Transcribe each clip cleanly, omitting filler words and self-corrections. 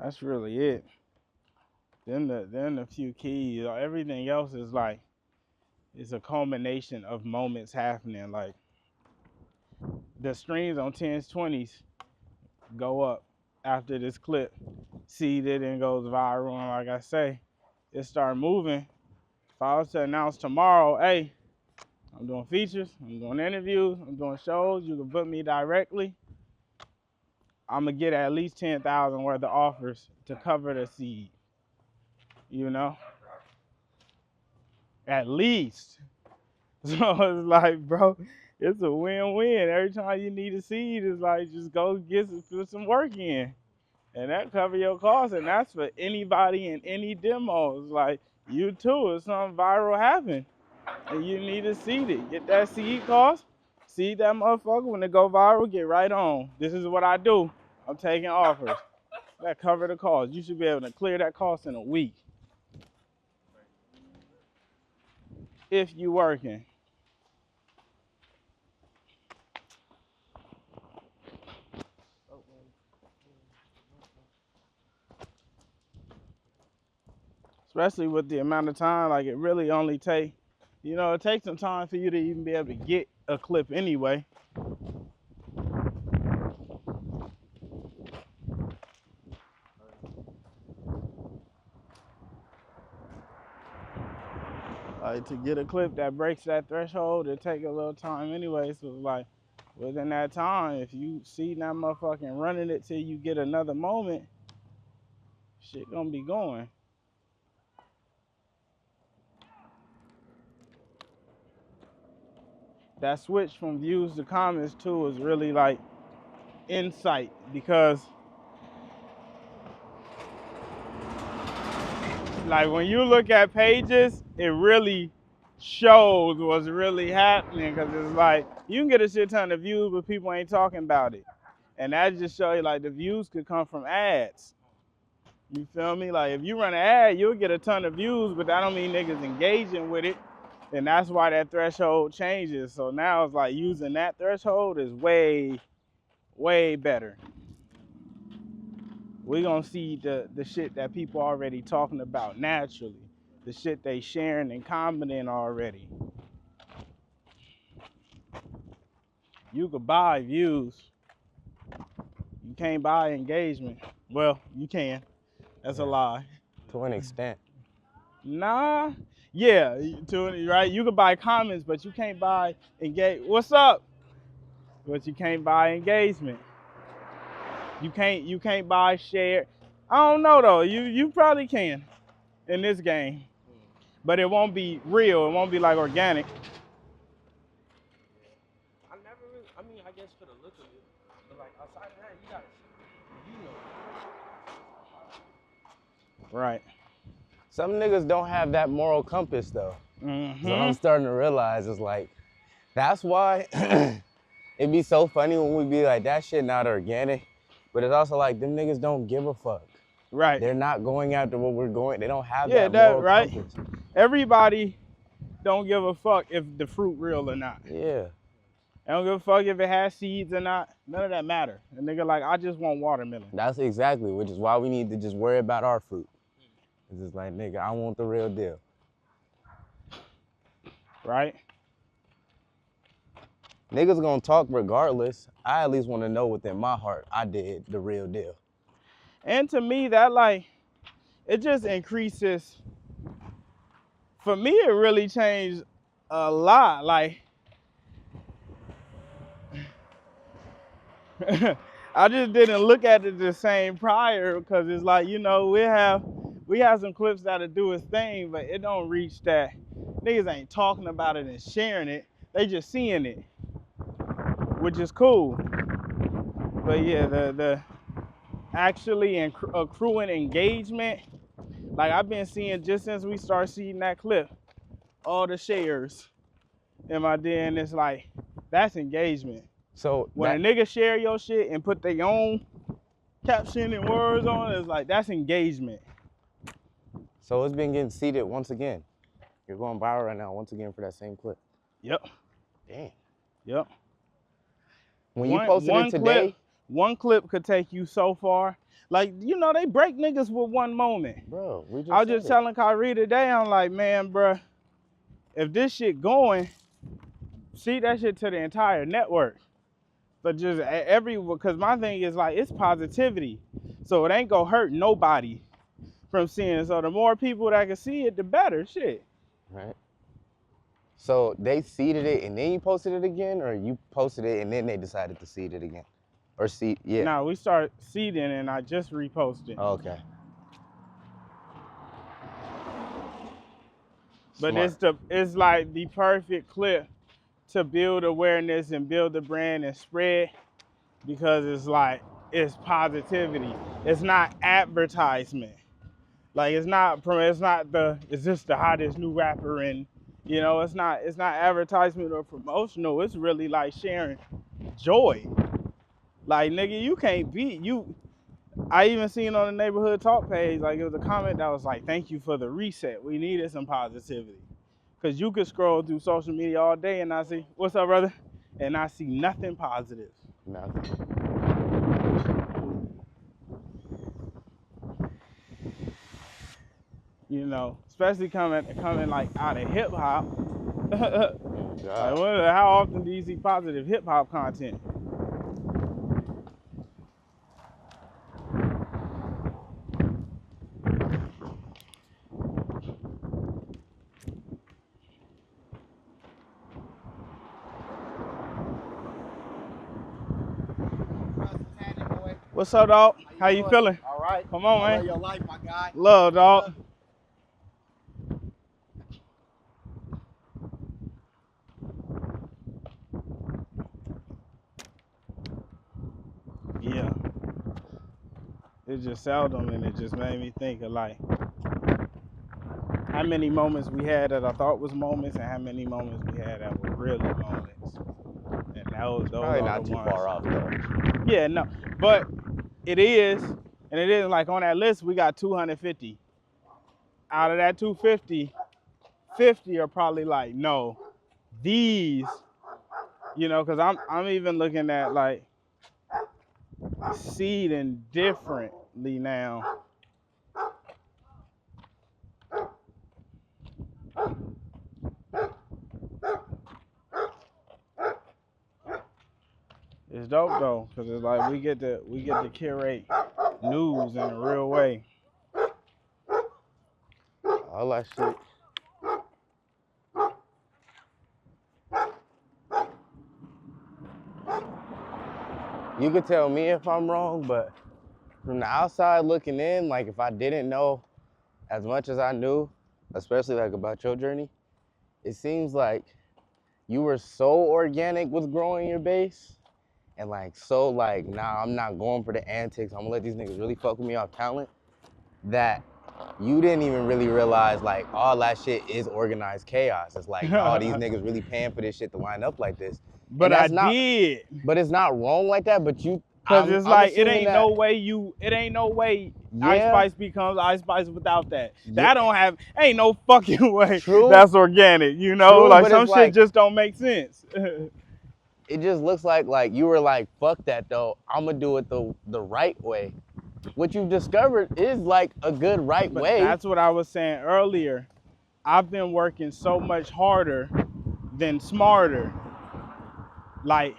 That's really it. Then the few keys. Everything else is like, it's a culmination of moments happening. Like the streams on 10s, 20s go up after this clip. See that and goes viral, and like I say, it start moving. If I was to announce tomorrow, hey, I'm doing features, I'm doing interviews, I'm doing shows, you can book me directly, I'm gonna get at least 10,000 worth of offers to cover the seed, you know? At least. So it's like, bro, it's a win-win. Every time you need a seed, it's like, just go put some work in. And that cover your costs, and that's for anybody in any demo. It's like, you too, if something viral happen, and you need to seed it. Get that seed cost, seed that motherfucker. When it go viral, get right on. This is what I do. I'm taking offers. That cover the cost. You should be able to clear that cost in a week. If you working. Especially with the amount of time, like it really only take, you know, it takes some time for you to even be able to get a clip anyway. Like to get a clip that breaks that threshold, it take a little time anyway. So it's like within that time, if you see that motherfucking running it till you get another moment, shit gonna be going. That switch from views to comments too is really like insight, because like when you look at pages, it really shows what's really happening, because it's like you can get a shit ton of views but people ain't talking about it, and that just show you like the views could come from ads. You feel me? Like if you run an ad, you'll get a ton of views, but that don't mean niggas engaging with it. And that's why that threshold changes. So now it's like using that threshold is way, way better. We're gonna see the shit that people already talking about naturally. The shit they sharing and commenting already. You could buy views. You can't buy engagement. Well, you can. That's a lie. To an extent. Nah. Yeah, right? You can buy comments, but you can't buy what's up? But you can't buy engagement. You can't buy share. I don't know though. You probably can in this game. But it won't be real. It won't be like organic. I never really, I mean, I guess for the look of it, but like outside of that, you gotta see, you know. Right. Some niggas don't have that moral compass though. Mm-hmm. So I'm starting to realize it's like, that's why it'd be so funny when we be like, that shit not organic. But it's also like, them niggas don't give a fuck. Right. They're not going after what we're going. They don't have that moral right. compass. Everybody don't give a fuck if the fruit real or not. Yeah. They don't give a fuck if it has seeds or not. None of that matter. A nigga like, I just want watermelon. That's exactly, which is why we need to just worry about our fruit. It's just like, nigga, I want the real deal. Right? Niggas gonna talk regardless. I at least want to know within my heart I did the real deal. And to me, that like, it just increases. For me, it really changed a lot. Like, I just didn't look at it the same prior, because it's like, you know, we have some clips that'll do its thing, but it don't reach that. Niggas ain't talking about it and sharing it. They just seeing it, which is cool. But yeah, the actually accruing engagement, like I've been seeing just since we started seeing that clip, all the shares in my DM, it's like, that's engagement. So when a nigga share your shit and put their own caption and words on it, it's like, that's engagement. So it's been getting seeded once again. You're going viral right now once again for that same clip. Yep. Damn. Yep. When you posted it today, one clip could take you so far. Like, you know, they break niggas with one moment. Bro, we just I was just telling Kyrie today, I'm like, man, bro, if this shit going, see that shit to the entire network. But just because my thing is like, it's positivity. So it ain't gonna hurt nobody from seeing it. So the more people that can see it, the better. Shit. Right. So they seeded it and then you posted it again, or you posted it and then they decided to seed it again? Or seed, yeah. Now we start seeding and I just reposted. Oh, okay. But Smart. it's like the perfect clip to build awareness and build the brand and spread, because it's like, it's positivity. It's not advertisement. Like it's just the hottest new rapper, and you know, it's not advertisement or promotional. It's really like sharing joy. Like, nigga, you can't beat you. I even seen on the neighborhood talk page, like, it was a comment that was like, thank you for the reset. We needed some positivity. Cause you could scroll through social media all day and I see, what's up, brother? And I see nothing positive. Nothing. You know, especially coming like out of hip hop. Oh, God. Like, how often do you see positive hip hop content? What's up, dog? How you feeling? All right. Come on, man. Love your life, my guy. Love, dog. Yeah. It's just seldom, and it just made me think of like how many moments we had that I thought was moments, and how many moments we had that were really moments. And those Probably are not the too ones. far off, though. Yeah, no, but it is, and it isn't like on that list we got 250. Out of that 250, 50 are probably like, no, these, you know, because I'm even looking at like seeding differently now. It's dope though, because it's like we get to curate news in a real way. All that shit. You could tell me if I'm wrong, but from the outside looking in, like if I didn't know as much as I knew, especially like about your journey, it seems like you were so organic with growing your base and like so like, nah, I'm not going for the antics. I'm gonna let these niggas really fuck with me off talent, that you didn't even really realize like all that shit is organized chaos. It's like, no, these niggas really paying for this shit to line up like this. But and that's did. But it's not wrong like that, but Cause it's like, it ain't no way Yeah. Ice Spice becomes Ice Spice without that. Yeah. Ain't no fucking way. True. That's organic, you know? True, like but some it's shit like, just don't make sense. it just looks like you were like, fuck that though, I'm gonna do it the right way. What you've discovered is like a good right But way. that's what I was saying earlier. I've been working so much harder than smarter. Like,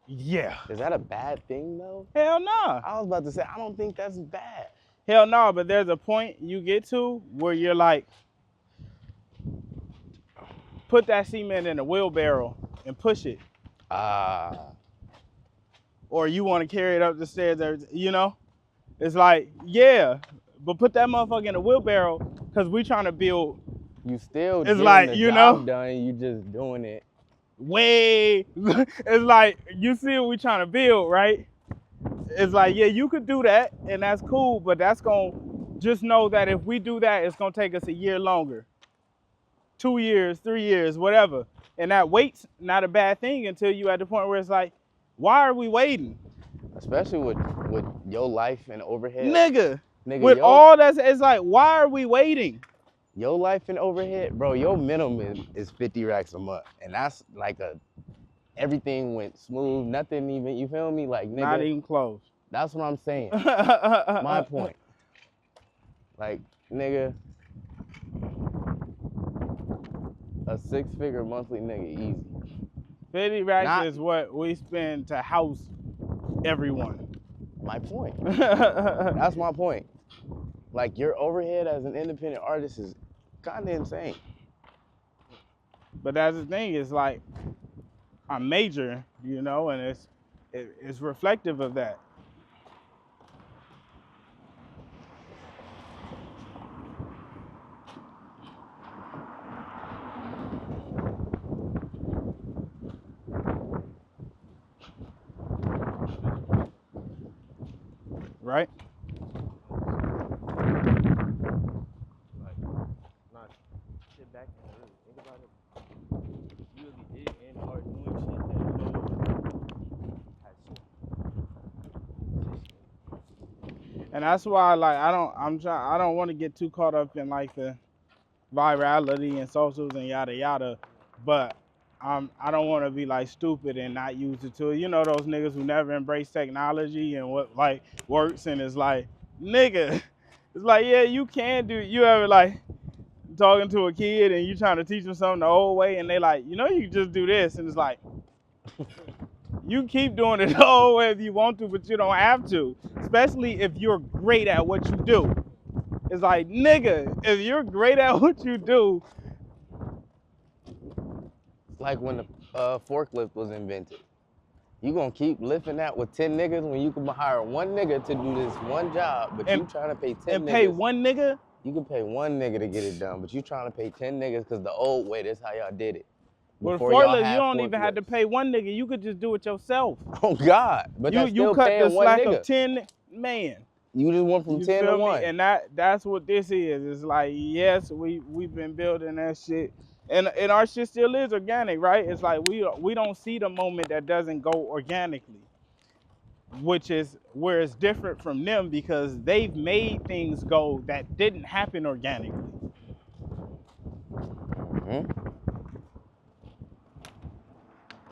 yeah. Is that a bad thing though? Hell no. I was about to say, I don't think that's bad. Hell no, but there's a point you get to where you're like, put that cement in a wheelbarrow and push it. Or you want to carry it up the stairs, you know? It's like, yeah, but put that motherfucker in a wheelbarrow, because we trying to build. You still It's getting like, the you job know, done, you just doing it. It's like, you see what we trying to build, right? It's like, yeah, you could do that, and that's cool, but that's going to, just know that if we do that, it's going to take us a year longer. 2 years, 3 years, whatever. And that wait's not a bad thing until you at the point where it's like, why are we waiting? Especially with your life and overhead. Nigga with all that, it's like, why are we waiting? Your life and overhead, bro, your minimum is 50 racks a month. And that's like everything went smooth, nothing even, you feel me? Like, nigga. Not even close. That's what I'm saying. My point. Like, nigga, a 6-figure monthly nigga, easy. 50 racks is what we spend to house everyone. My point. That's my point. Like, your overhead as an independent artist is kind of insane. But that's the thing, is like, I'm major, you know, and it's reflective of that. Right? Like, not sit back and really think about it. You really did and are doing shit that no one has seen. And that's why, like, I don't want to get too caught up in like the virality and socials and yada yada, but I don't want to be like stupid and not use the tool. You know, those niggas who never embrace technology and what like works, and it's like, nigga, it's like, yeah, you can do. You ever like talking to a kid and you trying to teach them something the old way, and they like, you know, you can just do this, and it's like, you keep doing it the old way if you want to, but you don't have to, especially if you're great at what you do. It's like, nigga, if you're great at what you do. It's like when the forklift was invented. You gonna keep lifting that with 10 niggas when you can hire one nigga to do this one job, but you trying to pay 10 and niggas. Pay one nigga? You can pay one nigga to get it done, but you trying to pay 10 niggas because the old way, that's how y'all did it. Well, forklift, you don't even have to pay one nigga. You could just do it yourself. Oh, God. But you cut the slack of 10 man. You just went from 10 to 1. And that's what this is. It's like, yes, we've been building that shit. And our shit still is organic, right? It's like we don't see the moment that doesn't go organically, which is where it's different from them, because they've made things go that didn't happen organically.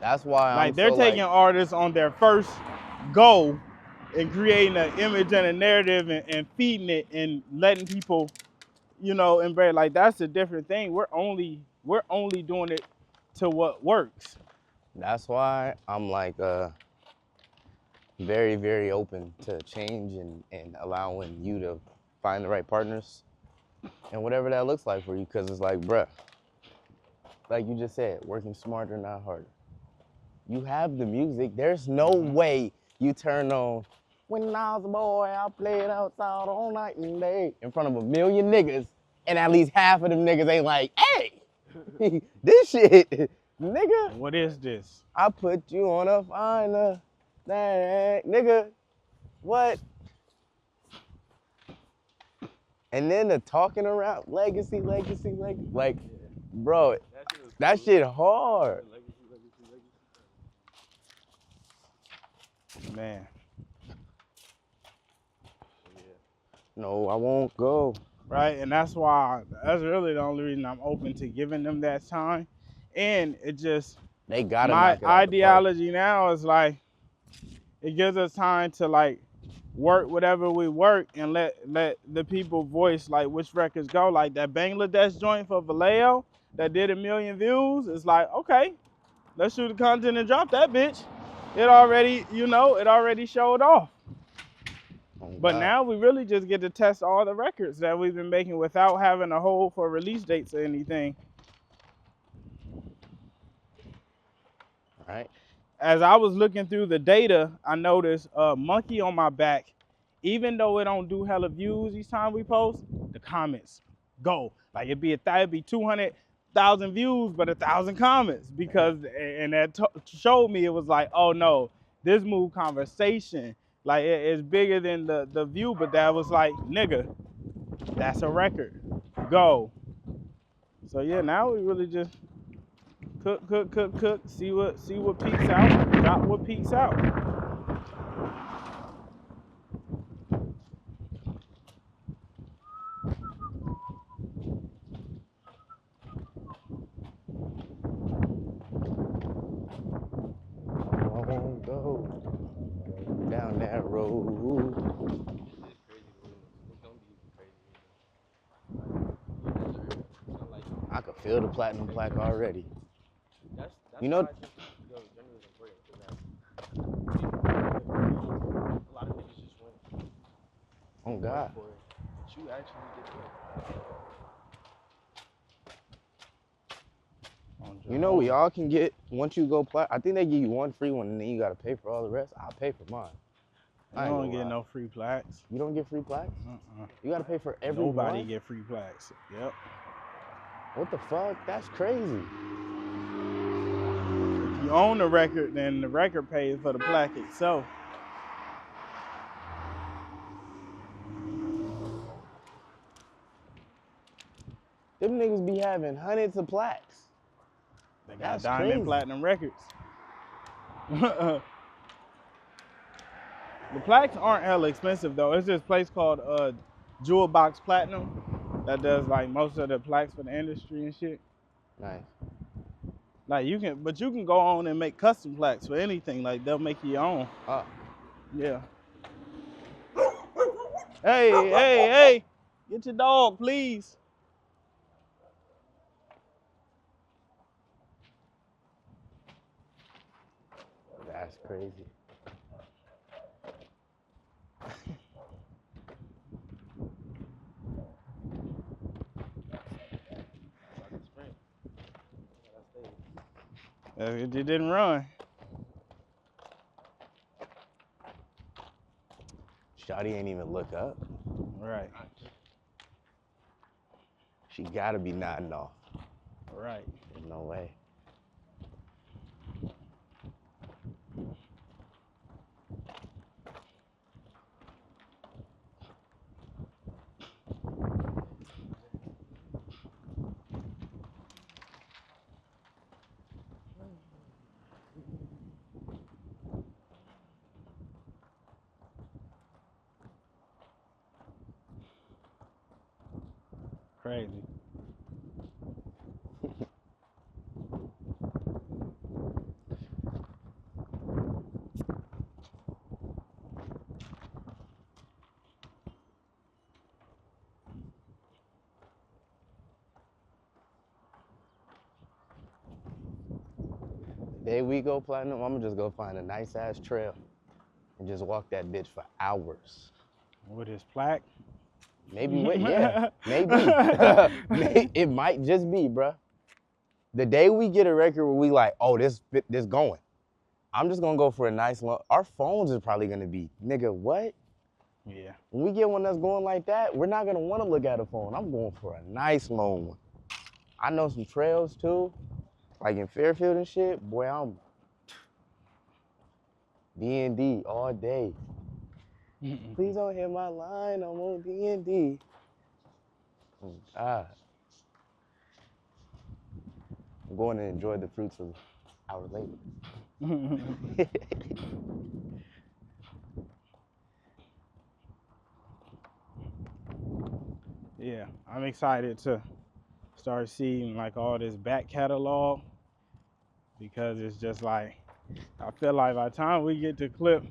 That's why like they're taking artists on their first go and creating an image and a narrative and feeding it and letting people, you know, embrace. Like, that's a different thing. We're only doing it to what works. That's why I'm like very, very open to change and allowing you to find the right partners and whatever that looks like for you. Because it's like, bruh, like you just said, working smarter, not harder. You have the music. There's no way you turn on, when I was a boy, I played outside all night and day in front of a million niggas, and at least half of them niggas ain't like, hey, this shit, nigga. What is this? I put you on a finer thing, nigga. What? And then the talking around, legacy. Like, bro, that shit hard. Man. No, I won't go. Right, and that's really the only reason I'm open to giving them that time. And it just, they gotta my ideology now is like, it gives us time to like work whatever we work and let the people voice like which records go. Like that Bangladesh joint for Vallejo that did 1 million views. It's like, okay, let's shoot the content and drop that bitch. It already, you know, it already showed off. But now we really just get to test all the records that we've been making without having a hold for release dates or anything. Right. As I was looking through the data, I noticed Monkey on My Back, even though it don't do hella views each time we post, the comments go. Like it'd be 200,000 views, but 1,000 comments, because, and that showed me it was like, oh no, this moved conversation. Like it's bigger than the view, but that was like, nigga, that's a record. Go. So yeah, now we really just cook, see what peaks out, drop what peaks out. I won't go down that road. feel the platinum plaque already. That's You why know, I think generally is important because a lot of niggas just went oh work God. for it, but you actually get paid. You know, we all can get, once you go platinum, I think they give you one free one and then you gotta pay for all the rest. I'll pay for mine. I don't get no free plaques. You don't get free plaques? You gotta pay for every Nobody one? get free plaques. Yep. What the fuck? That's crazy. If you own the record, then the record pays for the plaque itself. Them niggas be having hundreds of plaques. They got That's diamond crazy. platinum records. The plaques aren't hella expensive though. It's this place called Jewel Box Platinum that does like most of the plaques for the industry and shit. Nice. Like you can go on and make custom plaques for anything. Like they'll make you your own. Yeah. Hey, get your dog, please. That's crazy. It didn't run. Shawty ain't even look up. Right. She gotta be nodding off. Right. There's no way. Crazy. The day we go platinum, I'm gonna just go find a nice ass trail and just walk that bitch for hours. With his plaque? Maybe maybe. It might just be, bruh. The day we get a record where we like, oh, this going. I'm just gonna go for a nice long. Our phones is probably gonna be, nigga, what? Yeah. When we get one that's going like that, we're not gonna wanna look at a phone. I'm going for a nice long one. I know some trails too, like in Fairfield and shit. Boy, I'm D&D all day. Please don't hit my line, I'm on D&D. Oh, God. I'm going to enjoy the fruits of our labor. Yeah, I'm excited to start seeing like all this back catalog because it's just like, I feel like by the time we get to clip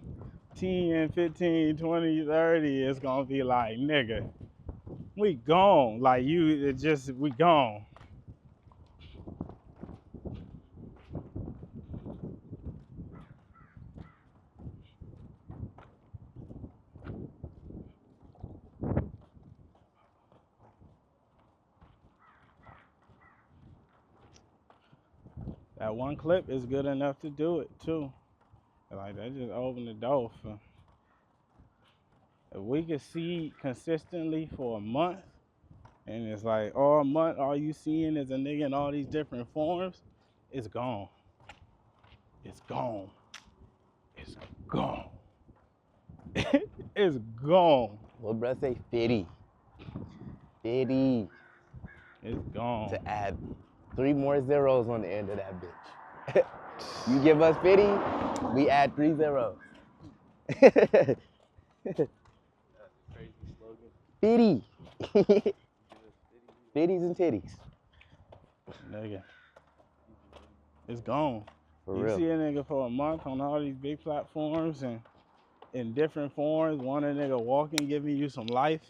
10, 15, 20, 30, it's gonna be like, nigga, we gone. Like we gone. That one clip is good enough to do it too. Like that just opened the door for, if we could see consistently for a month, and it's like all month, all you seeing is a nigga in all these different forms, it's gone. It's gone. It's gone. It's gone. Little bruh say 50. 50. It's gone. To add 3 more zeros on the end of that bitch. You give us 50, we add 3 zeros. That's a crazy slogan. 50. 50s and titties. Nigga. It's gone. For you real. see a nigga for a month on all these big platforms and in different forms. One a nigga walking, giving you some life.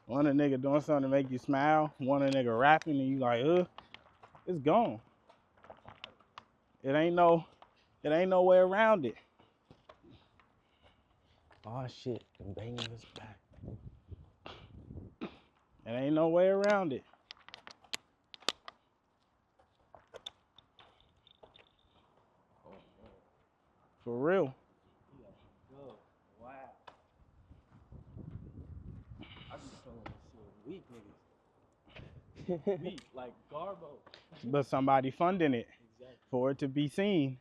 One a nigga doing something to make you smile. One a nigga rapping and you like, ugh. It's gone. It ain't no way around it. Oh shit, I'm banging this back. It ain't no way around it. For real. Go. Wow. I be feeling this shit weak, niggas. Weak, like Garbo. But somebody funding it Exactly. for it to be seen.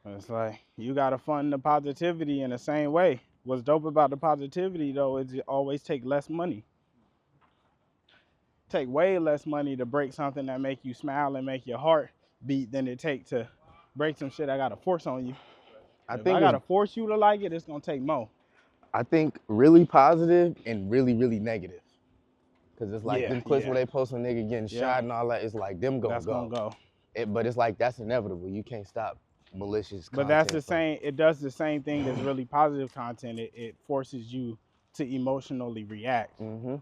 It's like you gotta fund the positivity in the same way. What's dope about the positivity though is it always take less money. Take way less money to break something that make you smile and make your heart beat than it take to break some shit I gotta force on you. If I gotta force you to like it, it's gonna take more. I think really positive and really, really negative. Cause it's like them clips where they post a nigga getting shot and all that, it's like them gonna that's go. Gonna go. But it's like that's inevitable. You can't stop malicious content. But that's the same, it does the same thing as really positive content. It forces you to emotionally react. Mm-hmm.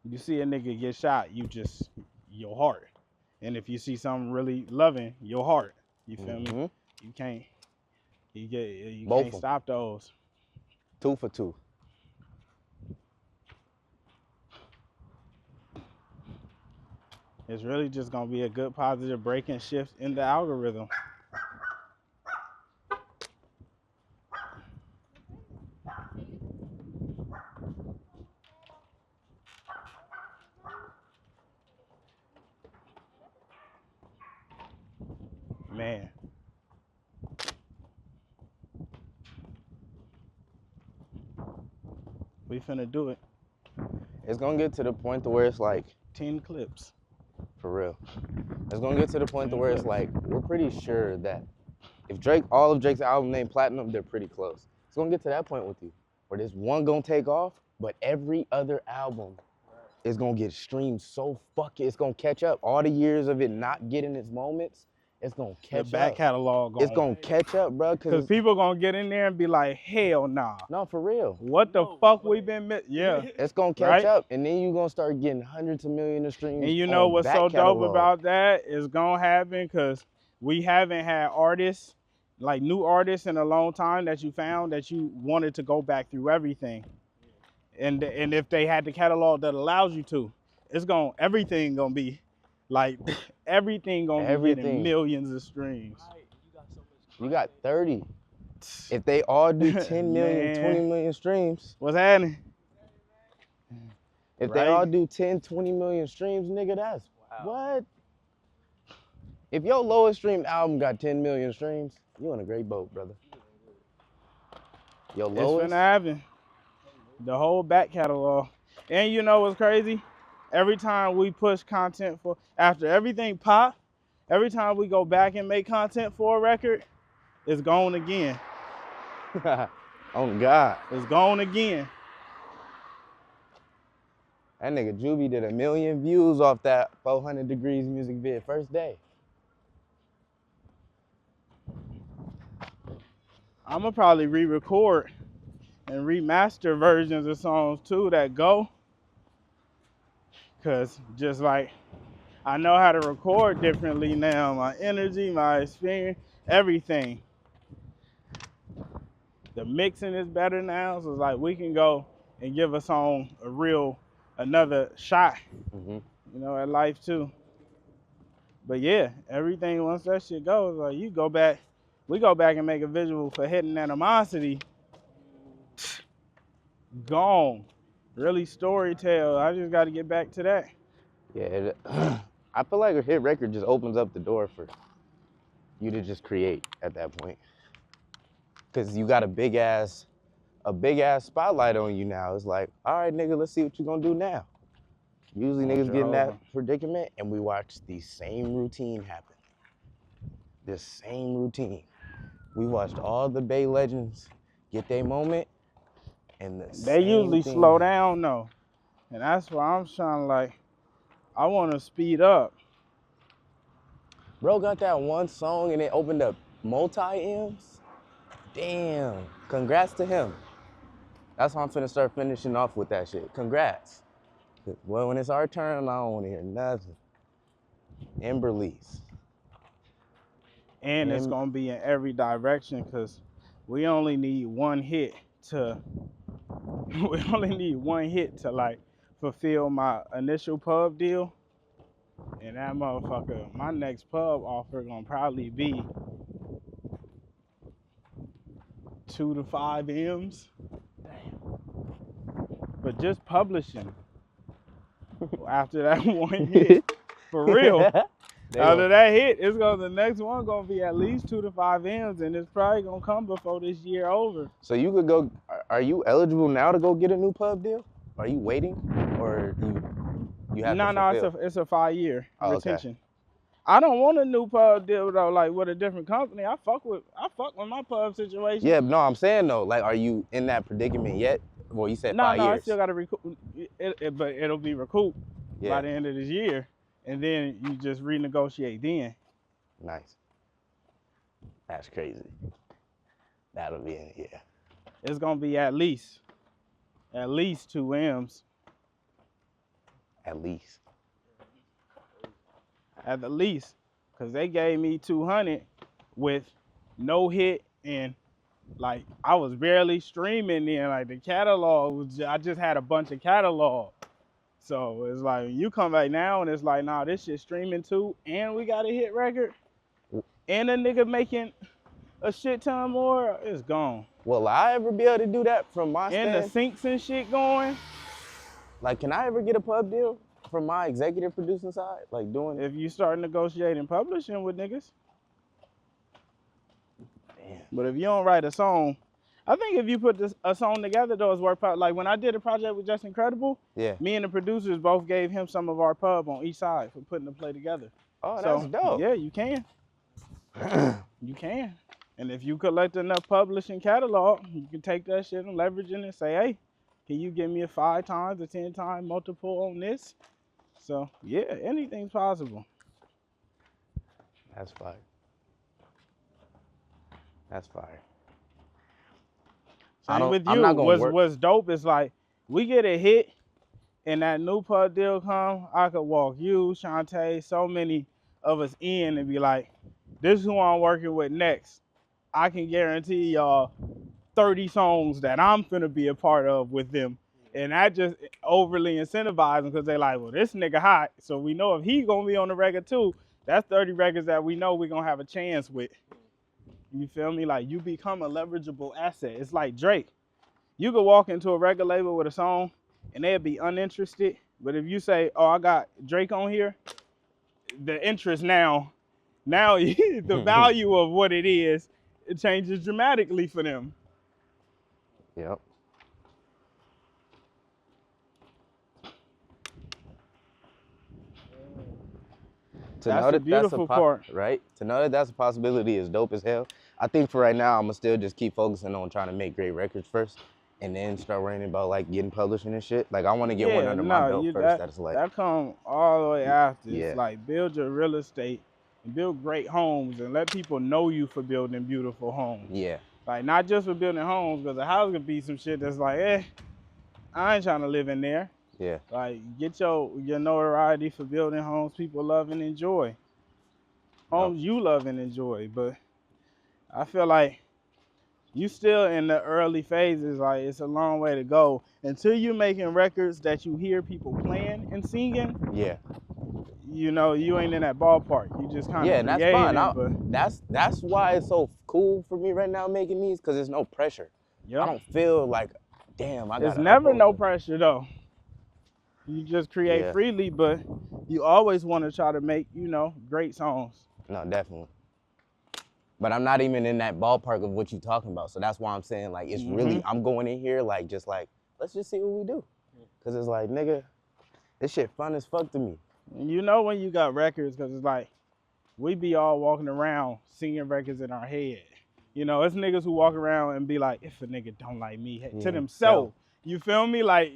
You see a nigga get shot, your heart. And if you see something really loving, your heart. You feel me? You can't stop those. 2 for 2. It's really just gonna be a good positive break and shift in the algorithm. Man. We finna do it. It's gonna get to the point to where it's like 10 clips. For real. It's gonna get to the point to where it's like we're pretty sure that if all of Drake's album named platinum, they're pretty close. It's gonna get to that point with you, where there's one gonna take off, but every other album is gonna get streamed so it's gonna catch up. All the years of it not getting its moments, it's gonna catch up. The back catalog it's gonna catch up, bro. Cause people gonna get in there and be like, hell nah. No, for real. What the fuck we been missing? Yeah. It's gonna catch up, and then you gonna start getting hundreds of millions of streams. And you know what's so dope about that is gonna happen, cause we haven't had artists, like new artists in a long time that you found that you wanted to go back through everything. And if they had the catalog that allows you to, everything gonna be like everything gonna be getting millions of streams. You got 30. If they all do 10 million, 20 million streams. What's happening? If they all do 10, 20 million streams, nigga, that's what? If your lowest streamed album got 10 million streams, you on a great boat, brother. Your lowest? It's finna happen. The whole back catalog. And you know what's crazy? Every time we push content after everything pop, every time we go back and make content for a record, it's gone again. Oh God. It's gone again. That nigga Juvie did 1 million views off that 400 Degrees music video first day. I'ma probably re-record and remaster versions of songs too that go. Cause just like I know how to record differently now, my energy, my experience, everything. The mixing is better now, so it's like we can go and give a song another shot, you know, at life too. But yeah, everything once that shit goes, like we go back and make a visual for Hidden Animosity. Gone. Really storytell. I just got to get back to that. Yeah, I feel like a hit record just opens up the door for you to just create at that point. Cause you got a big ass spotlight on you now. It's like, all right, nigga, let's see what you gonna do now. Usually niggas get in that predicament and we watch the same routine happen. The same routine. We watched all the Bay legends get their moment, and they usually slow down though. And that's why I'm trying to I want to speed up. Bro got that one song and it opened up multi-M's. Damn, congrats to him. That's how I'm finna start finishing off with that shit. Congrats. Well, when it's our turn, I don't want to hear nothing. Emberlease. And it's gonna be in every direction because we only need one hit to like fulfill my initial pub deal. And that motherfucker, my next pub offer gonna probably be 2 to 5 M's. Damn. But just publishing after that one hit, for real. After that hit, the next one gonna be at least 2 to 5 M's, and it's probably gonna come before this year over. So you could go. Are you eligible now to go get a new pub deal? Are you waiting, or you have to fulfill? No, it's a 5-year retention. Okay. I don't want a new pub deal though, like with a different company. I fuck with my pub situation. Yeah, no, I'm saying though, like, are you in that predicament yet? Well, you said 5 years. No, I still gotta recoup, but it'll be recouped by the end of this year, and then you just renegotiate then. Nice. That's crazy. That'll be it, yeah. It's gonna be at least 2 M's. At least. At the least, because they gave me 200 with no hit, and like I was barely streaming then. Like the catalog was, I just had a bunch of catalog. So it's like you come back now and it's like, nah, this shit streaming too, and we got a hit record, and a nigga making a shit ton more. It's gone. Will I ever be able to do that from my stand? And the syncs and shit going. Like, can I ever get a pub deal from my executive producing side? Like doing. If you start negotiating publishing with niggas. Damn. But if you don't write a song, I think if you put a song together, though, it's worth out. Like when I did a project with Just Incredible, me and the producers both gave him some of our pub on each side for putting the play together. Oh, that's dope. Yeah, you can. You can. And if you collect enough publishing catalog, you can take that shit and leverage it and say, hey, can you give me a 5 times or 10 times multiple on this? So yeah, anything's possible. That's fire. That's fire. Same with you. What's dope is like we get a hit and that new pub deal come, I could walk you, Shantae, so many of us in and be like, this is who I'm working with next. I can guarantee y'all 30 songs that I'm finna be a part of with them. And that just overly incentivizes them because they like, well, this nigga hot. So we know if he gonna be on the record too, that's 30 records that we know we're gonna have a chance with. You feel me? Like you become a leverageable asset. It's like Drake. You could walk into a record label with a song and they'd be uninterested. But if you say, oh, I got Drake on here, the interest now the value of what it is, it changes dramatically for them. Yep. That's the beautiful part. Right? To know that that's a possibility is dope as hell. I think for right now, I'm gonna still just keep focusing on trying to make great records first and then start worrying about like getting publishing and shit. Like I want to get one under my belt first. That's like that come all the way after. Yeah. It's like build your real estate and build great homes and let people know you for building beautiful homes. Yeah. Like not just for building homes, because a house could be some shit that's like, I ain't trying to live in there. Yeah. Like get your notoriety for building homes people love and enjoy. Homes you love and enjoy. But I feel like you still in the early phases. Like it's a long way to go until you're making records that you hear people playing and singing. Yeah. You know, you ain't in that ballpark. You just kind of and that's fine. That's why it's so cool for me right now making these, because there's no pressure. Yep. I don't feel like, damn, I got. There's never no pressure though. You just create freely, but you always want to try to make, great songs. No, definitely. But I'm not even in that ballpark of what you're talking about. So that's why I'm saying, like, it's really, I'm going in here, like, just like, let's just see what we do. Because it's like, nigga, this shit fun as fuck to me. You know when you got records, because it's like, we be all walking around singing records in our head. You know, it's niggas who walk around and be like, if a nigga don't like me, to themselves. You feel me? Like,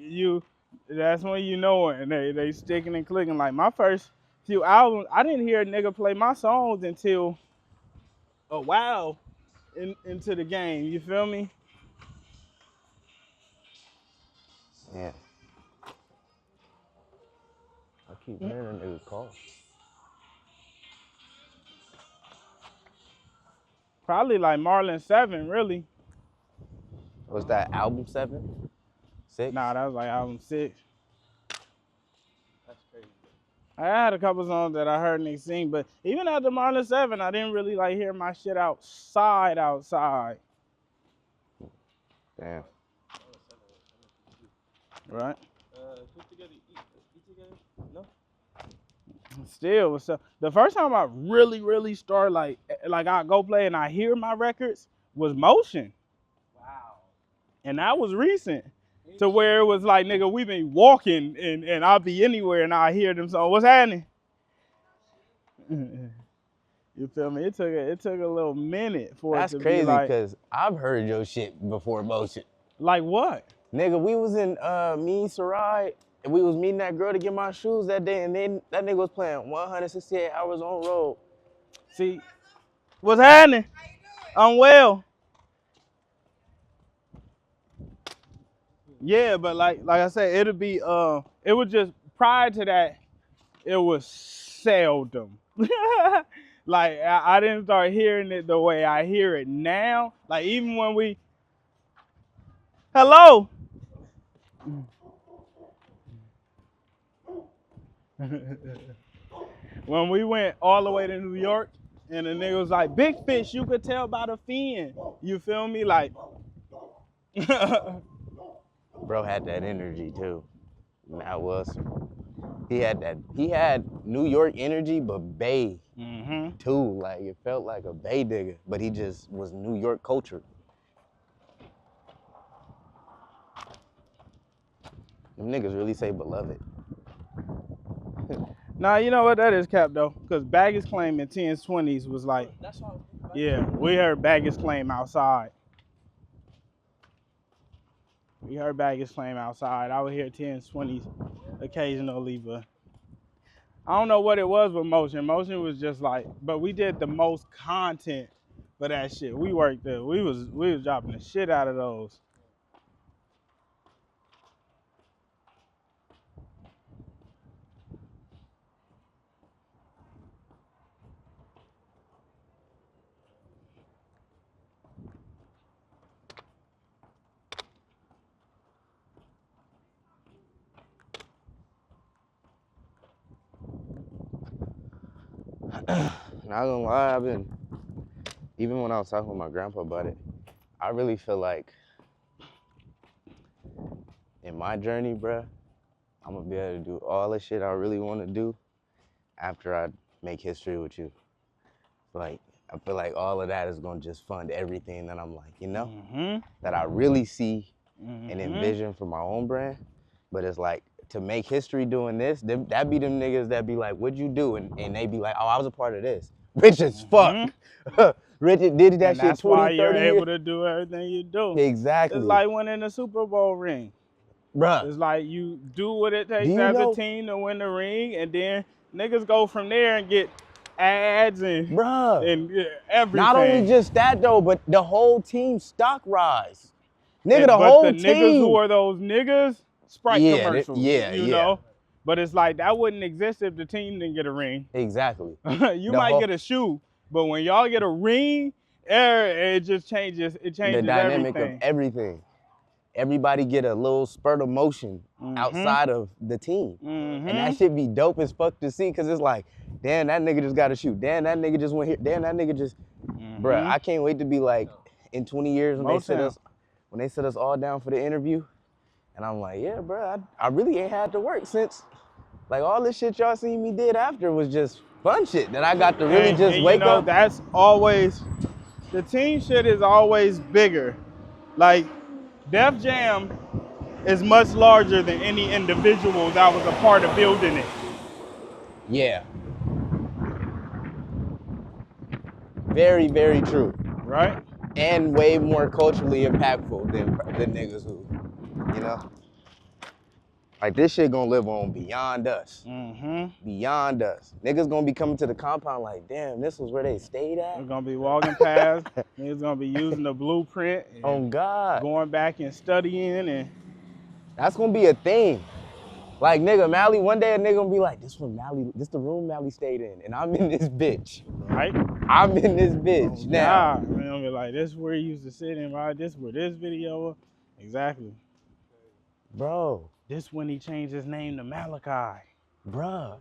that's when you know it, and they sticking and clicking. Like, my first few albums, I didn't hear a nigga play my songs until a while into the game. You feel me? Yeah. Keep hearing that nigga call. Probably like Marlon 7, really. What's that, album 7? 6? Nah, that was like album 6. That's crazy. I had a couple songs that I heard niggas sing, but even after Marlon 7, I didn't really like hear my shit outside. Damn. Right? Put together, eat together? No? Still, so the first time I really started like I go play and I hear my records was Motion. Wow. And that was recent. To where it was like, nigga, we been walking and I'll be anywhere and I hear them songs. What's happening? You feel me? It took a little minute for That's it to crazy, be like. because I've heard your shit before Motion. Like what? Nigga, we was in me, Sarai, and we was meeting that girl to get my shoes that day, and then that nigga was playing 168 hours on road. See, what's happening? I'm well. Yeah, but like I said, it'll be it was just prior to that, it was seldom. Like I didn't start hearing it the way I hear it now. Like even when we hello. When we went all the way to New York and the nigga was like, big fish, you could tell by the fin. You feel me? Like Bro had that energy too. And that was, he had New York energy, but Bay too. Like it felt like a Bay nigga, but he just was New York culture. Them niggas really say beloved. Nah, you know what? That is cap though, because Baggage Claim in 10s, 20s was like, That's what I was thinking about. yeah, we heard Baggage Claim outside. We heard Baggage Claim outside. I would hear 10s, 20s occasionally, but I don't know what it was with Motion. Motion was just like, but we did the most content for that shit. We worked there. We was dropping the shit out of those. Not gonna lie, even when I was talking with my grandpa about it, I really feel like in my journey, bruh, I'm gonna be able to do all the shit I really wanna do after I make history with you. Like, I feel like all of that is gonna just fund everything that I'm like, you know, that I really see and envision for my own brand. But it's like, to make history doing this, that be them niggas that be like, what'd you do? And they be like, oh, I was a part of this. Rich as fuck. Richard did that And shit that's 20, why you're 30 years. able to do everything you do. Exactly. It's like winning the Super Bowl ring. Bruh. It's like you do what it takes you as know- a team to win the ring, and then niggas go from there and get ads and everything. Not only just that though, but the whole team stock rise. Nigga, And, the but whole the team. niggas who are those niggas, Sprite Yeah, commercials, you know? But it's like, that wouldn't exist if the team didn't get a ring. Exactly. You might get a shoe, but when y'all get a ring, it just changes. It changes the dynamic everything. of everything. Everybody get a little spurt of motion outside of the team. And that shit be dope as fuck to see, because it's like, damn, that nigga just got a shoot. Damn, that nigga just went here. Damn, that nigga just, bruh, I can't wait to be like, in 20 years when they sit us all down for the interview, and I'm like, yeah, bruh, I really ain't had to work since, like, all this shit y'all seen me did after was just fun shit that I got to really just wake up. That's always, the team shit is always bigger. Like, Def Jam is much larger than any individual that was a part of building it. Yeah. Very, very true. Right? And way more culturally impactful than the niggas who, you know? Like, this shit gonna live on beyond us. Beyond us. Niggas gonna be coming to the compound like, damn, this was where they stayed at? We're gonna be walking past. Niggas gonna be using the blueprint. Oh, God. Going back and studying. And that's gonna be a thing. Like, nigga, Mally, one day a nigga gonna be like, this the room Mally stayed in, and I'm in this bitch. Right? I'm in this bitch Oh, now. God. Man, I'll be like, this is where he used to sit and ride. This where this video was. Exactly. Bro. This when he changed his name to Malachi. Bruh.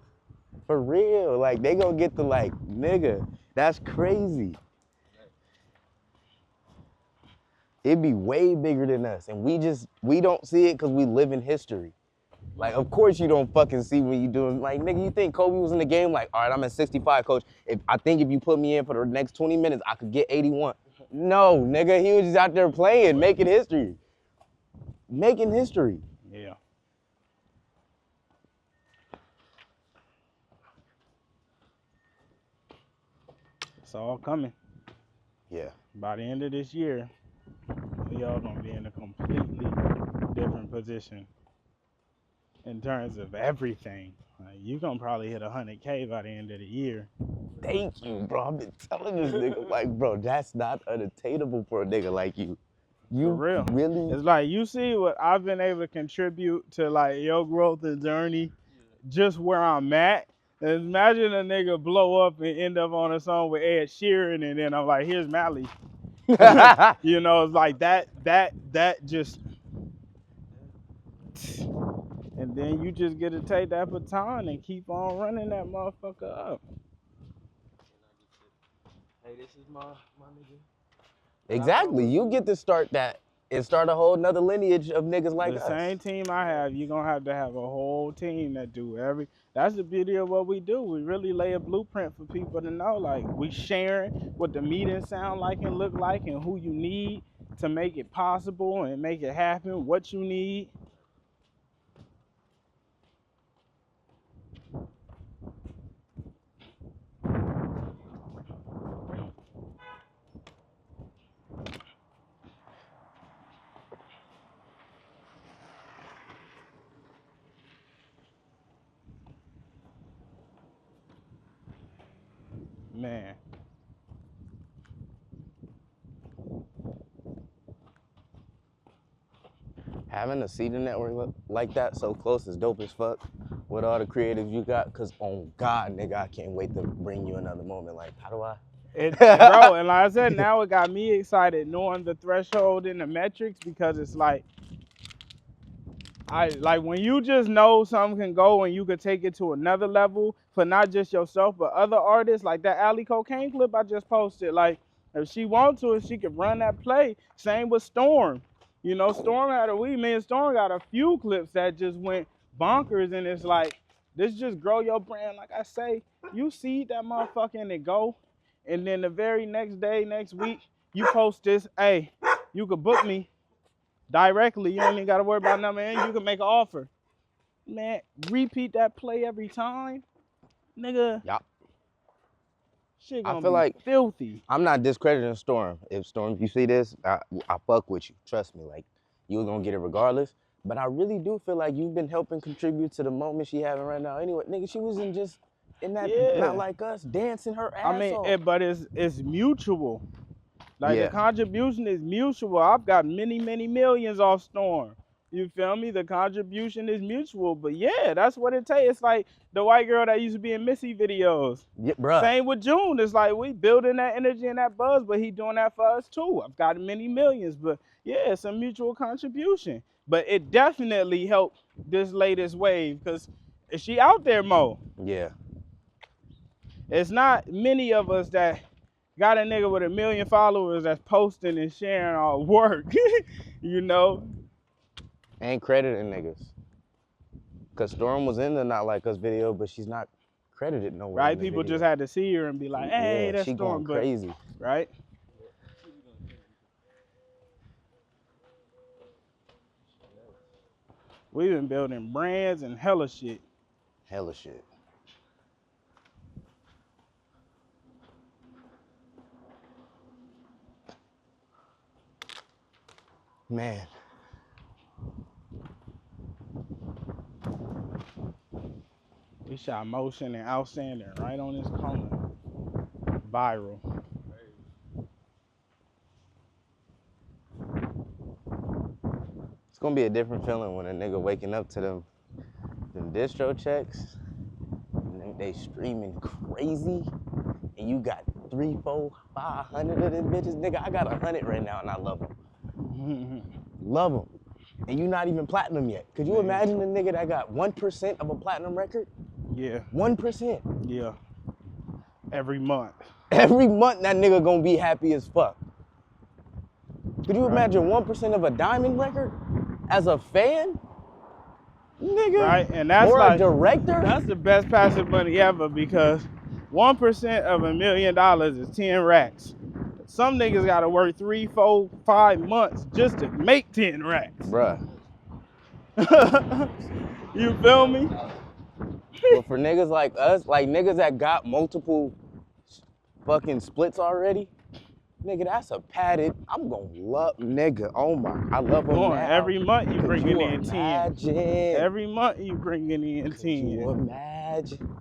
For real. Like, they gonna get the, like, nigga, that's crazy. It'd be way bigger than us, and we don't see it because we live in history. Like, of course you don't fucking see when you doing, like, nigga, you think Kobe was in the game? Like, all right, I'm at 65, coach. I think if you put me in for the next 20 minutes, I could get 81. No, nigga, he was just out there playing, making history. Making history. Yeah. It's all coming. Yeah. By the end of this year, we all gonna be in a completely different position in terms of everything. Like, you gonna probably hit 100K by the end of the year. Thank you, bro. I've been telling this nigga, like, bro, that's not unattainable for a nigga like you. You For real. really? It's like, you see what I've been able to contribute to, like, your growth and journey, just where I'm at. And imagine a nigga blow up and end up on a song with Ed Sheeran, and then I'm like, here's Mally. You know, it's like that just, and then you just get to take that baton and keep on running that motherfucker up. Hey, this is my nigga. Exactly. You get to start that and start a whole nother lineage of niggas like The us. same team I have, you're gonna have to have a whole team that do that's the beauty of what we do. We really lay a blueprint for people to know, like, we sharing what the meetings sound like and look like, and who you need to make it possible and make it happen, what you need. Man. Having a seating network like that so close is dope as fuck with all the creatives you got, because, oh God, nigga, I can't wait to bring you another moment. Like, how do I? Bro, and like I said, now it got me excited knowing the threshold and the metrics, because it's like, like when you just know something can go and you could take it to another level for not just yourself but other artists, like that Alley Cocaine clip I just posted. Like, if she wants to, she could run that play. Same with Storm. You know, Storm had me and Storm got a few clips that just went bonkers, and it's like, this just grow your brand. Like I say, you see that motherfucker and it go, and then the very next day, next week, you post this, hey, you could book me directly. You don't even got to worry about nothing, and you can make an offer. Man, repeat that play every time, nigga. Yup. Shit gonna I feel be like filthy. I'm not discrediting Storm. If Storm, you see this, I fuck with you. Trust me, like, you gonna get it regardless. But I really do feel like you've been helping contribute to the moment she having right now. Anyway, nigga, she was in that Not Like Us, dancing her ass off. But it's mutual. Like, Yeah. the contribution is mutual. I've got many millions off Storm. You feel me? The contribution is mutual. But yeah, that's what it takes. It's like the white girl that used to be in Missy videos. Yeah, bruh. Same with June. It's like, we building that energy and that buzz, but he doing that for us too. I've got many millions, but yeah, it's a mutual contribution. But it definitely helped this latest wave, because she out there more. Yeah. It's not many of us that got a nigga with 1 million followers that's posting and sharing our work, you know? Ain't crediting niggas. Because Storm was in the Not Like Us video, but she's not credited nowhere. Right? People just had to see her and be like, hey, yeah, that's she Storm. going crazy. Right? We've been building brands and hella shit. Hella shit. Man. We shot Motion and Outstanding right on this corner. Viral. It's gonna be a different feeling when a nigga waking up to distro checks, and they streaming crazy, and you got 3, 4, 500 of them bitches, nigga. I got 100 right now, and I love them. Love them. And you not even platinum yet. Could you imagine a nigga that got 1% of a platinum record? Yeah. 1%. Yeah. Every month. Every month that nigga gonna be happy as fuck. Could you imagine 1% of a diamond record as a fan? Nigga. Right, and that's or like a director? That's the best passive money ever because 1% of $1 million is 10 racks. Some niggas gotta work 3, 4, 5 months just to make 10 racks. Bruh. You feel me? But for niggas like us, like niggas that got multiple fucking splits already, nigga, that's a padded. I'm gonna love, nigga. Oh my, I love them now. Every month you bringing in 10. Imagine? Every month you bringing in 10. Could you imagine?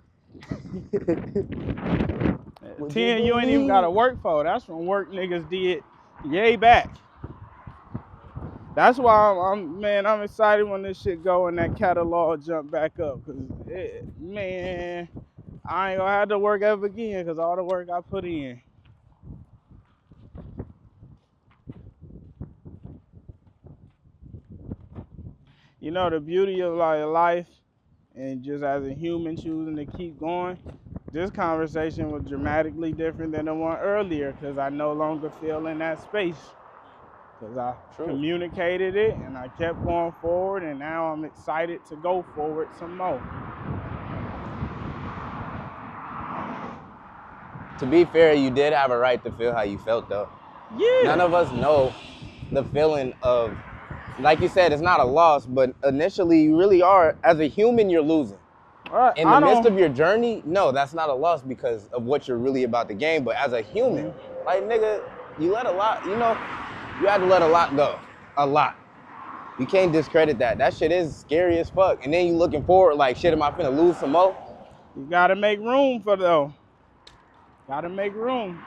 10 you ain't even gotta work for. That's from work niggas did yay back. That's why I'm excited when this shit go and that catalog jump back up. Cause man, I ain't gonna have to work ever again cause all the work I put in. You know the beauty of like life and just as a human choosing to keep going, this conversation was dramatically different than the one earlier because I no longer feel in that space. Because I communicated it and I kept going forward and now I'm excited to go forward some more. To be fair, you did have a right to feel how you felt though. Yeah. None of us know the feeling of, like you said, it's not a loss, but initially you really are, as a human, you're losing. In the midst of your journey, no, that's not a loss because of what you're really about the game, but as a human, like nigga, you let a lot, you know, you had to let a lot go, a lot. You can't discredit that. That shit is scary as fuck. And then you looking forward like, shit, am I finna lose some more? You gotta make room for though. Gotta make room.